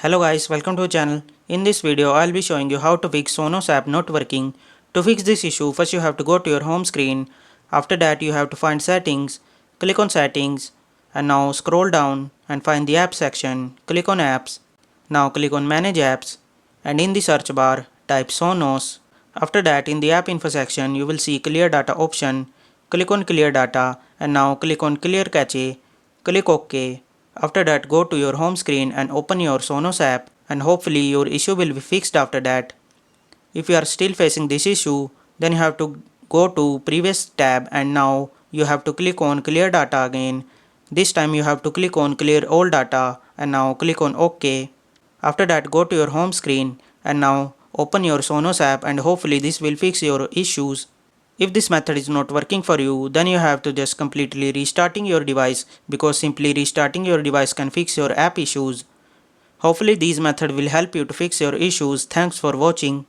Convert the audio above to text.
Hello guys, welcome to the channel. In this video, I'll be showing you how to fix Sonos app not working. To fix this issue, first you have to go to your home screen. After that, you have to find settings. Click on settings. And now scroll down and find the app section. Click on apps. Now click on manage apps. And in the search bar, type Sonos. After that, in the app info section, you will see clear data option. Click on clear data and now click on clear cache. Click OK. After that, go to your home screen and open your Sonos app and hopefully your issue will be fixed after that. If you are still facing this issue, then you have to go to previous tab and now you have to click on clear data again. This time you have to click on clear all data and now click on OK. After that, go to your home screen and now open your Sonos app and hopefully this will fix your issues. If this method is not working for you, then you have to just completely restarting your device because simply restarting your device can fix your app issues. Hopefully these method will help you to fix your issues. Thanks for watching.